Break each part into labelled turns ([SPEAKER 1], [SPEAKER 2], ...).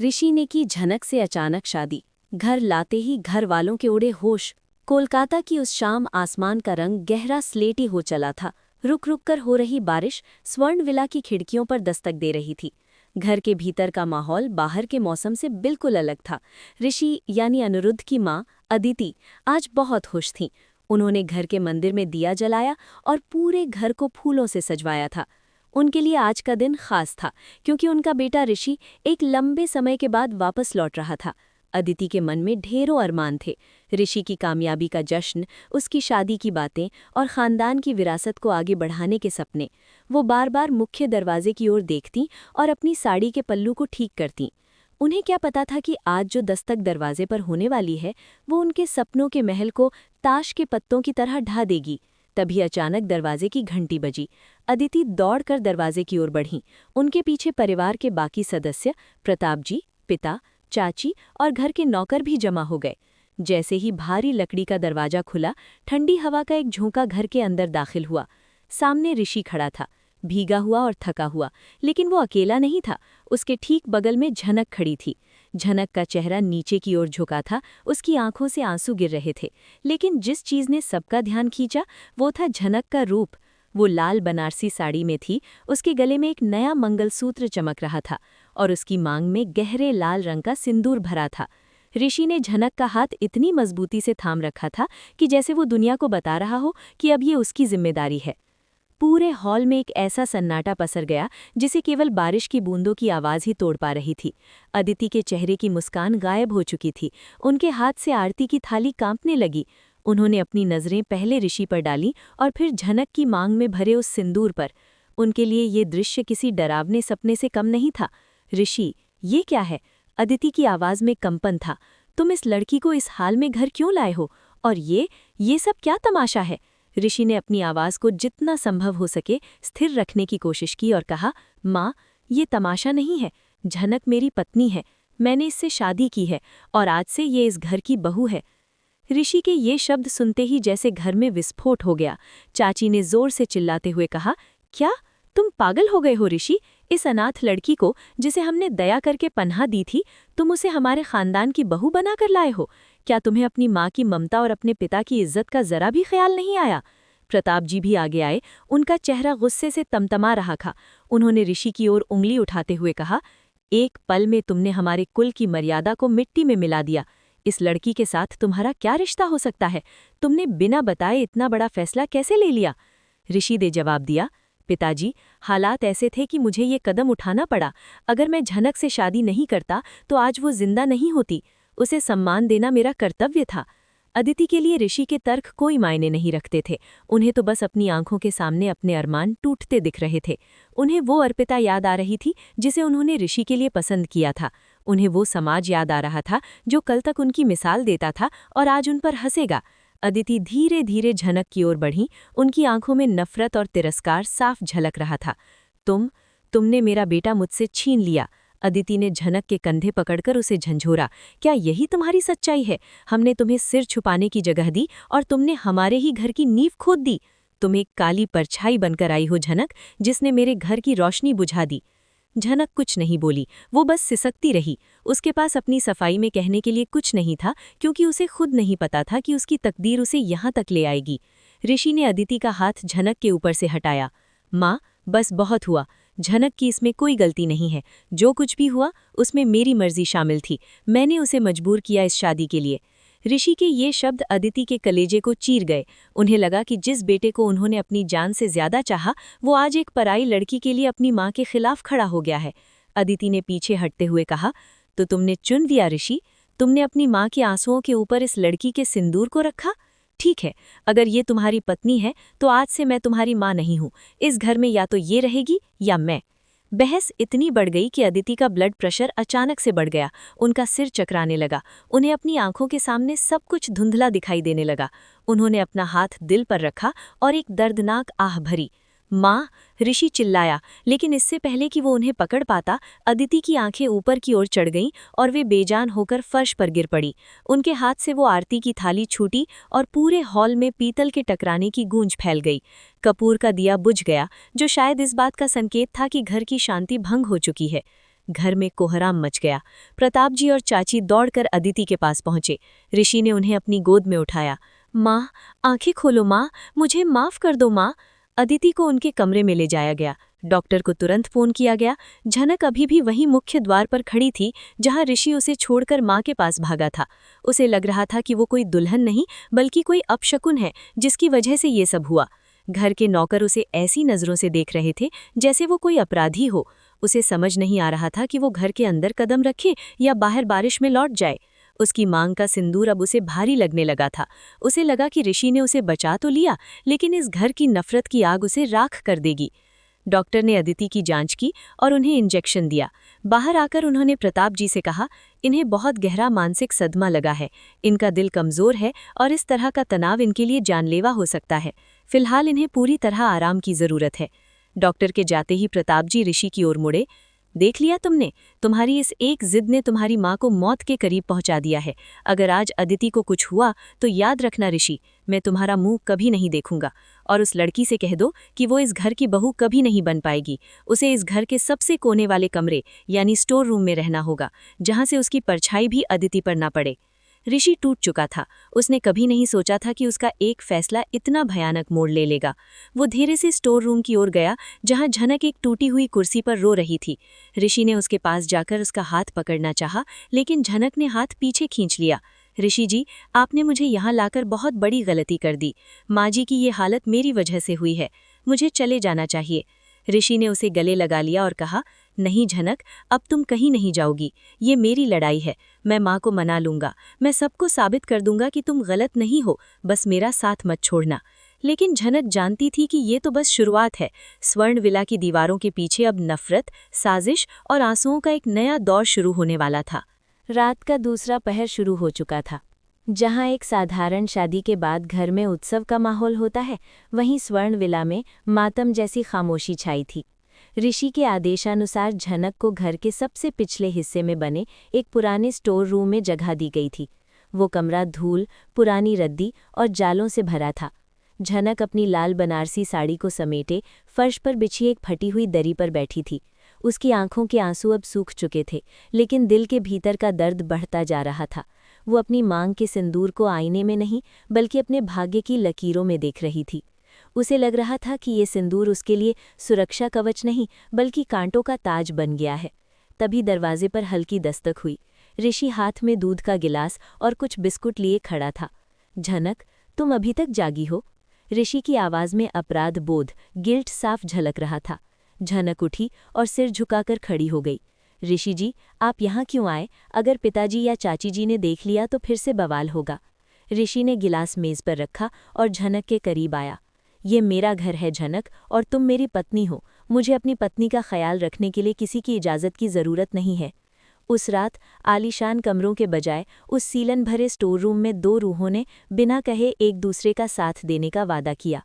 [SPEAKER 1] ऋषि ने की झनक से अचानक शादी। घर लाते ही घर वालों के उड़े होश। कोलकाता की उस शाम आसमान का रंग गहरा स्लेटी हो चला था। रुक रुक कर हो रही बारिश स्वर्ण विला की खिड़कियों पर दस्तक दे रही थी। घर के भीतर का माहौल बाहर के मौसम से बिल्कुल अलग था। ऋषि यानी अनिरुद्ध की माँ अदिति आज बहुत खुश थीं। उन्होंने घर के मंदिर में दिया जलाया और पूरे घर को फूलों से सजवाया था। उनके लिए आज का दिन खास था क्योंकि उनका बेटा ऋषि एक लंबे समय के बाद वापस लौट रहा था। अदिति के मन में ढेरों अरमान थे। ऋषि की कामयाबी का जश्न, उसकी शादी की बातें और खानदान की विरासत को आगे बढ़ाने के सपने। वो बार बार मुख्य दरवाजे की ओर देखती और अपनी साड़ी के पल्लू को ठीक करती। उन्हें क्या पता था कि आज जो दस्तक दरवाजे पर होने वाली है वो उनके सपनों के महल को ताश के पत्तों की तरह ढा देगी। तभी अचानक दरवाजे की घंटी बजी। अदिति दौड़कर दरवाजे की ओर बढ़ीं। उनके पीछे परिवार के बाकी सदस्य, प्रताप जी, पिता, चाची और घर के नौकर भी जमा हो गए। जैसे ही भारी लकड़ी का दरवाजा खुला, ठंडी हवा का एक झोंका घर के अंदर दाखिल हुआ। सामने ऋषि खड़ा था, भीगा हुआ और थका हुआ, लेकिन वो अकेला नहीं था। उसके ठीक बगल में झनक खड़ी थी। झनक का चेहरा नीचे की ओर झुका था, उसकी आंखों से आंसू गिर रहे थे। लेकिन जिस चीज ने सबका ध्यान खींचा वो था झनक का रूप। वो लाल बनारसी साड़ी में थी, उसके गले में एक नया मंगलसूत्र चमक रहा था और उसकी मांग में गहरे लाल रंग का सिंदूर भरा था। ऋषि ने झनक का हाथ इतनी मजबूती से थाम रखा था कि जैसे वो दुनिया को बता रहा हो कि अब ये उसकी जिम्मेदारी है। पूरे हॉल में एक ऐसा सन्नाटा पसर गया जिसे केवल बारिश की बूंदों की आवाज ही तोड़ पा रही थी। अदिति के चेहरे की मुस्कान गायब हो चुकी थी। उनके हाथ से आरती की थाली कांपने लगी। उन्होंने अपनी नजरें पहले ऋषि पर डाली और फिर झनक की मांग में भरे उस सिंदूर पर। उनके लिए ये दृश्य किसी डरावने सपने से कम नहीं था। ऋषि, ये क्या है? अदिति की आवाज में कंपन था। तुम इस लड़की को इस हाल में घर क्यों लाए हो? और ये सब क्या तमाशा है? ऋषि ने अपनी आवाज को जितना संभव हो सके स्थिर रखने की कोशिश की और कहा, माँ, ये तमाशा नहीं है। झनक मेरी पत्नी है। मैंने इससे शादी की है और आज से ये इस घर की बहू है। ऋषि के ये शब्द सुनते ही जैसे घर में विस्फोट हो गया। चाची ने जोर से चिल्लाते हुए कहा, क्या तुम पागल हो गए हो ऋषि? इस अनाथ लड़की को, जिसे हमने दया करके पनाह दी थी, तुम उसे हमारे खानदान की बहू बनाकर लाए हो? क्या तुम्हें अपनी माँ की ममता और अपने पिता की इज्जत का जरा भी ख्याल नहीं आया? प्रताप जी भी आगे आए। उनका चेहरा गुस्से से तमतमा रहा था। उन्होंने ऋषि की ओर उंगली उठाते हुए कहा, एक पल में तुमने हमारे कुल की मर्यादा को मिट्टी में मिला दिया। इस लड़की के साथ तुम्हारा क्या रिश्ता हो सकता है? तुमने बिना बताए इतना बड़ा फैसला कैसे ले लिया? ऋषि ने जवाब दिया, पिताजी, हालात ऐसे थे कि मुझे ये कदम उठाना पड़ा। अगर मैं झनक से शादी नहीं करता तो आज वो जिंदा नहीं होती। उसे सम्मान देना मेरा कर्तव्य था। अदिति के लिए ऋषि के तर्क कोई मायने नहीं रखते थे। उन्हें तो बस अपनी आंखों के सामने अपने अरमान टूटते दिख रहे थे। उन्हें वो अर्पिता याद आ रही थी जिसे उन्होंने ऋषि के लिए पसंद किया था। उन्हें वो समाज याद आ रहा था जो कल तक उनकी मिसाल देता था और आज उन पर हंसेगा। अदिति धीरे धीरे झनक की ओर बढ़ी। उनकी आंखों में नफरत और तिरस्कार साफ झलक रहा था। तुमने मेरा बेटा मुझसे छीन लिया। अदिति ने झनक के कंधे पकड़कर उसे झंझोरा। क्या यही तुम्हारी सच्चाई है? हमने तुम्हें सिर छुपाने की जगह दी और तुमने हमारे ही घर की नींव खोद दी। तुम एक काली परछाई बनकर आई हो झनक, जिसने मेरे घर की रोशनी बुझा दी। झनक कुछ नहीं बोली, वो बस सिसकती रही। उसके पास अपनी सफाई में कहने के लिए कुछ नहीं था, क्योंकि उसे खुद नहीं पता था कि उसकी तकदीर उसे यहाँ तक ले आएगी। ऋषि ने अदिति का हाथ झनक के ऊपर से हटाया। माँ, बस बहुत हुआ। झनक की इसमें कोई गलती नहीं है। जो कुछ भी हुआ उसमें मेरी मर्जी शामिल थी। मैंने उसे मजबूर किया इस शादी के लिए। ऋषि के ये शब्द अदिति के कलेजे को चीर गए। उन्हें लगा कि जिस बेटे को उन्होंने अपनी जान से ज्यादा चाहा, वो आज एक पराई लड़की के लिए अपनी माँ के खिलाफ खड़ा हो गया है। अदिति ने पीछे हटते हुए कहा, तो तुमने चुन लिया ऋषि? तुमने अपनी माँ के आंसुओं के ऊपर इस लड़की के सिंदूर को रखा? ठीक है, अगर ये तुम्हारी पत्नी है तो आज से मैं तुम्हारी माँ नहीं हूँ। इस घर में या तो ये रहेगी या मैं। बहस इतनी बढ़ गई कि अदिति का ब्लड प्रेशर अचानक से बढ़ गया। उनका सिर चकराने लगा। उन्हें अपनी आंखों के सामने सब कुछ धुंधला दिखाई देने लगा। उन्होंने अपना हाथ दिल पर रखा और एक दर्दनाक आह भरी। माँ, ऋषि चिल्लाया, लेकिन इससे पहले कि वो उन्हें पकड़ पाता, अदिति की आंखें ऊपर की ओर चढ़ गईं और वे बेजान होकर फर्श पर गिर पड़ी। उनके हाथ से वो आरती की थाली छूटी और पूरे हॉल में पीतल के टकराने की गूंज फैल गई। कपूर का दिया बुझ गया, जो शायद इस बात का संकेत था कि घर की शांति भंग हो चुकी है। घर में कोहराम मच गया। प्रताप जी और चाची दौड़कर अदिति के पास पहुंचे। ऋषि ने उन्हें अपनी गोद में उठाया। माँ, आंखें खोलो माँ, मुझे माफ कर दो माँ। अदिति को उनके कमरे में ले जाया गया। डॉक्टर को तुरंत फोन किया गया। झनक अभी भी वहीं मुख्य द्वार पर खड़ी थी जहां ऋषि उसे छोड़कर मां के पास भागा था। उसे लग रहा था कि वो कोई दुल्हन नहीं बल्कि कोई अपशकुन है जिसकी वजह से ये सब हुआ। घर के नौकर उसे ऐसी नजरों से देख रहे थे जैसे वो कोई अपराधी हो। उसे समझ नहीं आ रहा था कि वो घर के अंदर कदम रखे या बाहर बारिश में लौट जाए। उसकी मांग का सिंदूर अब उसे भारी लगने लगा था। उसे लगा कि ऋषि ने उसे बचा तो लिया, लेकिन इस घर की नफरत की आग उसे राख कर देगी। डॉक्टर ने अदिति की जांच की और उन्हें इंजेक्शन दिया। बाहर आकर उन्होंने प्रताप जी से कहा, इन्हें बहुत गहरा मानसिक सदमा लगा है, इनका दिल कमजोर है और इस तरह का तनाव इनके लिए जानलेवा हो सकता है। फिलहाल इन्हें पूरी तरह आराम की जरूरत है। डॉक्टर के जाते ही प्रताप जी ऋषि की ओर मुड़े। देख लिया तुमने, तुम्हारी इस एक जिद ने तुम्हारी माँ को मौत के करीब पहुंचा दिया है। अगर आज अदिति को कुछ हुआ तो याद रखना ऋषि, मैं तुम्हारा मुंह कभी नहीं देखूंगा। और उस लड़की से कह दो कि वो इस घर की बहू कभी नहीं बन पाएगी। उसे इस घर के सबसे कोने वाले कमरे यानी स्टोर रूम में रहना होगा, जहां से उसकी परछाई भी अदिति पर ना पड़े। ऋषि टूट चुका था। उसने कभी नहीं सोचा था कि उसका एक फैसला इतना भयानक मोड़ ले लेगा। वो धीरे से स्टोर रूम की ओर गया जहां झनक एक टूटी हुई कुर्सी पर रो रही थी। ऋषि ने उसके पास जाकर उसका हाथ पकड़ना चाहा, लेकिन झनक ने हाथ पीछे खींच लिया। ऋषि जी, आपने मुझे यहाँ लाकर बहुत बड़ी गलती कर दी। माँ जी की ये हालत मेरी वजह से हुई है, मुझे चले जाना चाहिए। ऋषि ने उसे गले लगा लिया और कहा, नहीं झनक, अब तुम कहीं नहीं जाओगी। ये मेरी लड़ाई है, मैं माँ को मना लूंगा। मैं सबको साबित कर दूंगा कि तुम गलत नहीं हो, बस मेरा साथ मत छोड़ना। लेकिन झनक जानती थी कि ये तो बस शुरुआत है। स्वर्ण विला की दीवारों के पीछे अब नफरत, साजिश और आंसुओं का एक नया दौर शुरू होने वाला था। रात का दूसरा पहर शुरू हो चुका था। जहां एक साधारण शादी के बाद घर में उत्सव का माहौल होता है, वहीं स्वर्ण विला में मातम जैसी खामोशी छाई थी। ऋषि के आदेशानुसार झनक को घर के सबसे पिछले हिस्से में बने एक पुराने स्टोर रूम में जगह दी गई थी। वो कमरा धूल, पुरानी रद्दी और जालों से भरा था। झनक अपनी लाल बनारसी साड़ी को समेटे फर्श पर बिछी एक फटी हुई दरी पर बैठी थी। उसकी आंखों के आंसू अब सूख चुके थे, लेकिन दिल के भीतर का दर्द बढ़ता जा रहा था। वो अपनी मांग के सिंदूर को आईने में नहीं बल्कि अपने भाग्य की लकीरों में देख रही थी। उसे लग रहा था कि ये सिंदूर उसके लिए सुरक्षा कवच नहीं बल्कि कांटों का ताज बन गया है। तभी दरवाजे पर हल्की दस्तक हुई। ऋषि हाथ में दूध का गिलास और कुछ बिस्कुट लिए खड़ा था। झनक, तुम अभी तक जागी हो? ऋषि की आवाज़ में अपराध बोध, गिल्ट साफ झलक रहा था। झनक उठी और सिर झुकाकर खड़ी हो गई। ऋषि जी, आप यहाँ क्यों आए? अगर पिताजी या चाची जी ने देख लिया तो फिर से बवाल होगा। ऋषि ने गिलास मेज पर रखा और झनक के करीब आया। ये मेरा घर है झनक, और तुम मेरी पत्नी हो। मुझे अपनी पत्नी का ख्याल रखने के लिए किसी की इजाज़त की ज़रूरत नहीं है। उस रात आलीशान कमरों के बजाय उस सीलन भरे स्टोर रूम में दो रूहों ने बिना कहे एक दूसरे का साथ देने का वादा किया।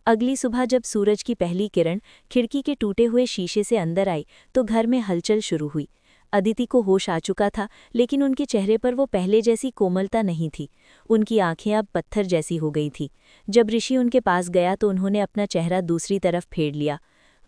[SPEAKER 1] अगली सुबह जब सूरज की पहली किरण खिड़की के टूटे हुए शीशे से अंदर आई तो घर में हलचल शुरू हुई। अदिति को होश आ चुका था, लेकिन उनके चेहरे पर वो पहले जैसी कोमलता नहीं थी। उनकी आंखें अब पत्थर जैसी हो गई थी। जब ऋषि उनके पास गया तो उन्होंने अपना चेहरा दूसरी तरफ फेर लिया।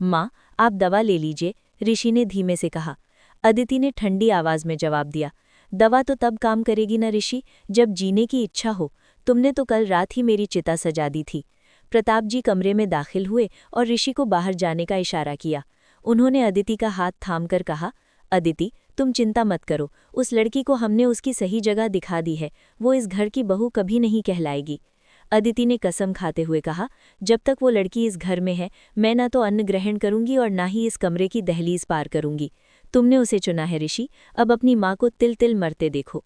[SPEAKER 1] माँ, आप दवा ले लीजिए, ऋषि ने धीमे से कहा। अदिति ने ठंडी आवाज़ में जवाब दिया, दवा तो तब काम करेगी ना ऋषि, जब जीने की इच्छा हो। तुमने तो कल रात ही मेरी चिता सजा दी थी। प्रताप जी कमरे में दाखिल हुए और ऋषि को बाहर जाने का इशारा किया। उन्होंने अदिति का हाथ थामकर कहा, अदिति, तुम चिंता मत करो। उस लड़की को हमने उसकी सही जगह दिखा दी है। वो इस घर की बहू कभी नहीं कहलाएगी। अदिति ने कसम खाते हुए कहा, जब तक वो लड़की इस घर में है, मैं ना तो अन्न ग्रहण करूंगी और ना ही इस कमरे की दहलीज पार करूंगी। तुमने उसे चुना है ऋषि, अब अपनी माँ को तिल तिल मरते देखो।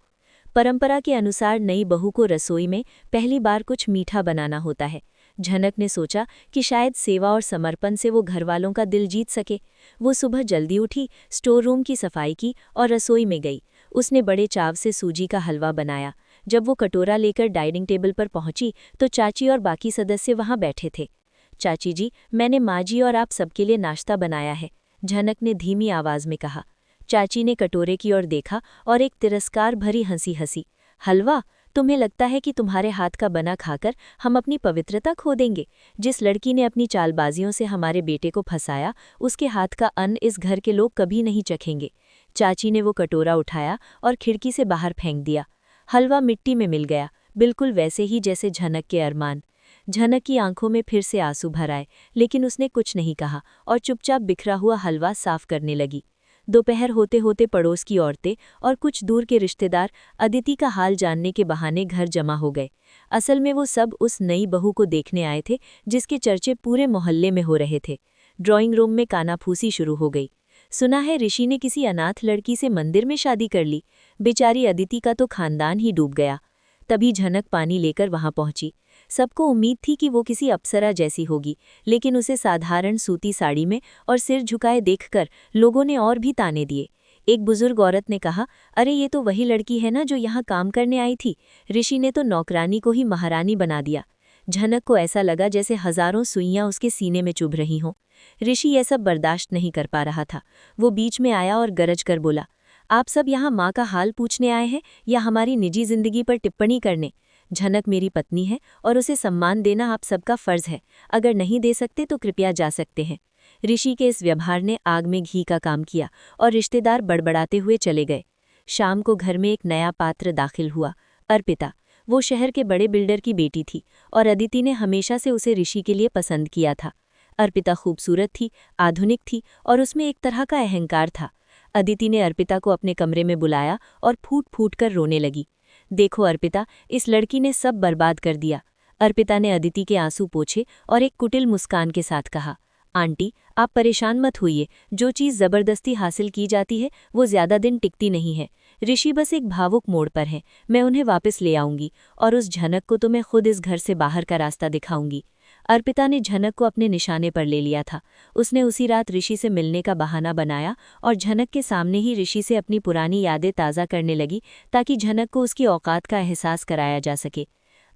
[SPEAKER 1] परंपरा के अनुसार नई बहू को रसोई में पहली बार कुछ मीठा बनाना होता है। झनक ने सोचा कि शायद सेवा और समर्पण से वो घरवालों का दिल जीत सके। वो सुबह जल्दी उठी, स्टोर रूम की सफाई की और रसोई में गई। उसने बड़े चाव से सूजी का हलवा बनाया। जब वो कटोरा लेकर डाइनिंग टेबल पर पहुंची तो चाची और बाकी सदस्य वहां बैठे थे। चाची जी, मैंने माँ जी और आप सबके लिए नाश्ता बनाया है, झनक ने धीमी आवाज में कहा। चाची ने कटोरे की ओर देखा और एक तिरस्कार भरी हंसी हंसी। हलवा? तुम्हें लगता है कि तुम्हारे हाथ का बना खाकर हम अपनी पवित्रता खो देंगे? जिस लड़की ने अपनी चालबाजियों से हमारे बेटे को फंसाया, उसके हाथ का अन्न इस घर के लोग कभी नहीं चखेंगे। चाची ने वो कटोरा उठाया और खिड़की से बाहर फेंक दिया। हलवा मिट्टी में मिल गया, बिल्कुल वैसे ही जैसे झनक के अरमान। झनक की आंखों में फिर से आंसू भर आए, लेकिन उसने कुछ नहीं कहा और चुपचाप बिखरा हुआ हलवा साफ करने लगी। दोपहर होते होते पड़ोस की औरतें और कुछ दूर के रिश्तेदार अदिति का हाल जानने के बहाने घर जमा हो गए। असल में वो सब उस नई बहू को देखने आए थे जिसके चर्चे पूरे मोहल्ले में हो रहे थे। ड्राइंग रूम में कानाफूसी शुरू हो गई। सुना है ऋषि ने किसी अनाथ लड़की से मंदिर में शादी कर ली। बेचारी अदिति का तो खानदान ही डूब गया। तभी झनक पानी लेकर वहां पहुंची। सबको उम्मीद थी कि वो किसी अप्सरा जैसी होगी, लेकिन उसे साधारण सूती साड़ी में और सिर झुकाए देखकर लोगों ने और भी ताने दिए। एक बुजुर्ग औरत ने कहा, अरे ये तो वही लड़की है ना जो यहाँ काम करने आई थी। ऋषि ने तो नौकरानी को ही महारानी बना दिया। झनक को ऐसा लगा जैसे हजारों सुइयां उसके सीने में चुभ रही हों। ऋषि यह सब बर्दाश्त नहीं कर पा रहा था। वो बीच में आया और गरज कर बोला, आप सब यहाँ माँ का हाल पूछने आए हैं या हमारी निजी जिंदगी पर टिप्पणी करने? झनक मेरी पत्नी है और उसे सम्मान देना आप सबका फर्ज है। अगर नहीं दे सकते तो कृपया जा सकते हैं। ऋषि के इस व्यवहार ने आग में घी का काम किया और रिश्तेदार बड़बड़ाते हुए चले गए। शाम को घर में एक नया पात्र दाखिल हुआ, अर्पिता। वो शहर के बड़े बिल्डर की बेटी थी और अदिति ने हमेशा से उसे ऋषि के लिए पसंद किया था। अर्पिता खूबसूरत थी, आधुनिक थी और उसमें एक तरह का अहंकार था। अदिति ने अर्पिता को अपने कमरे में बुलाया और फूट फूट कर रोने लगी। देखो अर्पिता, इस लड़की ने सब बर्बाद कर दिया। अर्पिता ने अदिति के आंसू पोंछे और एक कुटिल मुस्कान के साथ कहा, आंटी आप परेशान मत होइए। जो चीज़ ज़बरदस्ती हासिल की जाती है वो ज़्यादा दिन टिकती नहीं है। ऋषि बस एक भावुक मोड़ पर है, मैं उन्हें वापस ले आऊंगी और उस झनक को तो मैं खुद इस घर से बाहर का रास्ता दिखाऊंगी। अर्पिता ने झनक को अपने निशाने पर ले लिया था। उसने उसी रात ऋषि से मिलने का बहाना बनाया और झनक के सामने ही ऋषि से अपनी पुरानी यादें ताज़ा करने लगी ताकि झनक को उसकी औकात का एहसास कराया जा सके।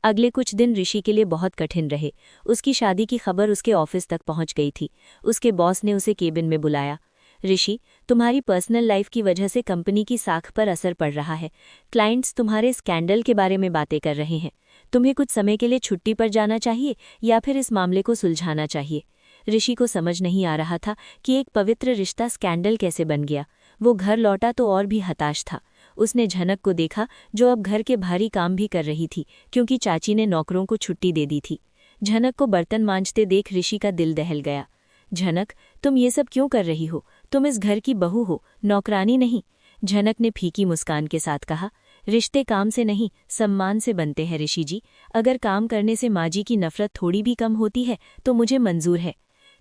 [SPEAKER 1] अगले कुछ दिन ऋषि के लिए बहुत कठिन रहे। उसकी शादी की खबर उसके ऑफिस तक पहुंच गई थी। उसके बॉस ने उसे केबिन में बुलाया। ऋषि, तुम्हारी पर्सनल लाइफ की वजह से कंपनी की साख पर असर पड़ रहा है। क्लाइंट्स तुम्हारे स्कैंडल के बारे में बातें कर रहे हैं। तुम्हें कुछ समय के लिए छुट्टी पर जाना चाहिए या फिर इस मामले को सुलझाना चाहिए। ऋषि को समझ नहीं आ रहा था कि एक पवित्र रिश्ता स्कैंडल कैसे बन गया। वो घर लौटा तो और भी हताश था। उसने झनक को देखा जो अब घर के भारी काम भी कर रही थी क्योंकि चाची ने नौकरों को छुट्टी दे दी थी। झनक को बर्तन मांजते देख ऋषि का दिल दहल गया। झनक, तुम ये सब क्यों कर रही हो? तुम इस घर की बहू हो, नौकरानी नहीं। झनक ने फीकी मुस्कान के साथ कहा, रिश्ते काम से नहीं सम्मान से बनते हैं ऋषि जी। अगर काम करने से माँ जी की नफरत थोड़ी भी कम होती है तो मुझे मंजूर है।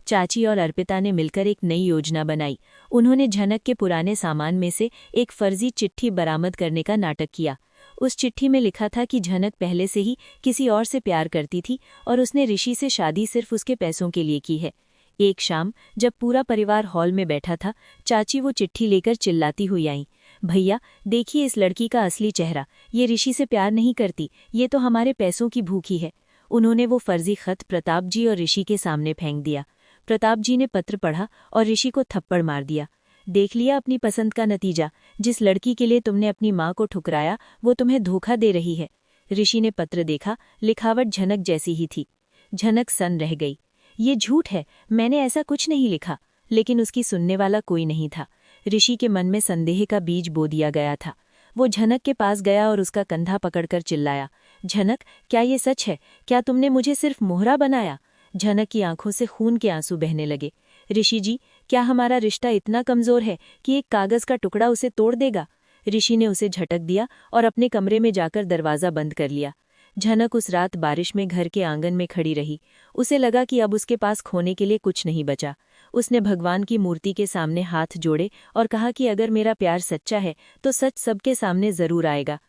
[SPEAKER 1] चाची और अर्पिता ने मिलकर एक नई योजना बनाई। उन्होंने झनक के पुराने सामान में से एक फर्जी चिट्ठी बरामद करने का नाटक किया। उस चिट्ठी में लिखा था कि झनक पहले से ही किसी और से प्यार करती थी और उसने ऋषि से शादी सिर्फ उसके पैसों के लिए की है। एक शाम जब पूरा परिवार हॉल में बैठा था, चाची वो चिट्ठी लेकर चिल्लाती हुई आई, भैया देखिए इस लड़की का असली चेहरा। ये ऋषि से प्यार नहीं करती, ये तो हमारे पैसों की भूखी है। उन्होंने वो फर्जी खत प्रताप जी और ऋषि के सामने फेंक दिया। प्रताप जी ने पत्र पढ़ा और ऋषि को थप्पड़ मार दिया। देख लिया अपनी पसंद का नतीजा। जिस लड़की के लिए तुमने अपनी माँ को ठुकराया वो तुम्हें धोखा दे रही है। ऋषि ने पत्र देखा, लिखावट झनक जैसी ही थी। झनक सन रह गई। ये झूठ है, मैंने ऐसा कुछ नहीं लिखा। लेकिन उसकी सुनने वाला कोई नहीं था। ऋषि के मन में संदेह का बीज बो दिया गया था। वो झनक के पास गया और उसका कंधा पकड़कर चिल्लाया, झनक क्या ये सच है? क्या तुमने मुझे सिर्फ मोहरा बनाया? झनक की आंखों से खून के आंसू बहने लगे। ऋषि जी, क्या हमारा रिश्ता इतना कमजोर है कि एक कागज का टुकड़ा उसे तोड़ देगा? ऋषि ने उसे झटक दिया और अपने कमरे में जाकर दरवाज़ा बंद कर लिया। झनक उस रात बारिश में घर के आंगन में खड़ी रही। उसे लगा कि अब उसके पास खोने के लिए कुछ नहीं बचा। उसने भगवान की मूर्ति के सामने हाथ जोड़े और कहा कि अगर मेरा प्यार सच्चा है तो सच सबके सामने जरूर आएगा।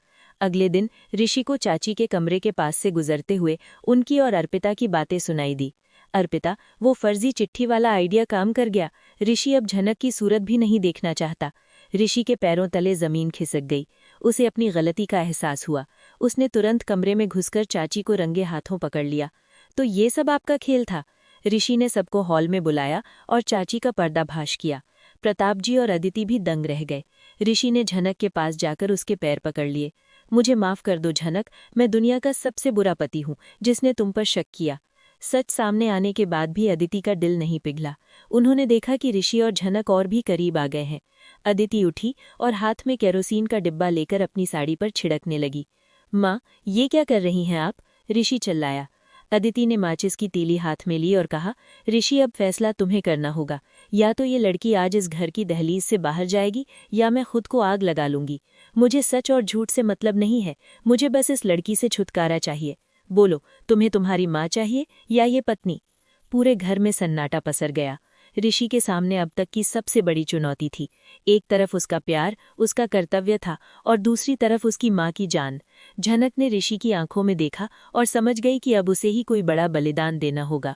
[SPEAKER 1] अगले दिन ऋषि को चाची के कमरे के पास से गुजरते हुए उनकी और अर्पिता की बातें सुनाई दी। अर्पिता, वो फर्जी चिट्ठी वाला आइडिया काम कर गया। ऋषि अब झनक की सूरत भी नहीं देखना चाहता। ऋषि के पैरों तले जमीन खिसक गई। उसे अपनी गलती का एहसास हुआ। उसने तुरंत कमरे में घुसकर चाची को रंगे हाथों पकड़ लिया। तो ये सब आपका खेल था? ऋषि ने सबको हॉल में बुलाया और चाची का पर्दाफाश किया। प्रताप जी और अदिति भी दंग रह गए। ऋषि ने झनक के पास जाकर उसके पैर पकड़ लिए। मुझे माफ कर दो झनक, मैं दुनिया का सबसे बुरा पति हूँ जिसने तुम पर शक किया।
[SPEAKER 2] सच सामने आने के बाद भी अदिति का दिल नहीं पिघला। उन्होंने देखा कि ऋषि और झनक और भी करीब आ गए हैं। अदिति उठी और हाथ में केरोसिन का डिब्बा लेकर अपनी साड़ी पर छिड़कने लगी। माँ, ये क्या कर रही हैं आप? ऋषि चिल्लाया। अदिति ने माचिस की तीली हाथ में ली और कहा, ऋषि, अब फैसला तुम्हें करना होगा। या तो ये लड़की आज इस घर की दहलीज से बाहर जाएगी या मैं खुद को आग लगा लूंगी। मुझे सच और झूठ से मतलब नहीं है, मुझे बस इस लड़की से छुटकारा चाहिए। बोलो, तुम्हें तुम्हारी माँ चाहिए या ये पत्नी? पूरे घर में सन्नाटा पसर गया। ऋषि के सामने अब तक की सबसे बड़ी चुनौती थी। एक तरफ उसका प्यार, उसका कर्तव्य था, और दूसरी तरफ उसकी माँ की जान। झनक ने ऋषि की आंखों में देखा और समझ गई कि अब उसे ही कोई बड़ा बलिदान देना होगा।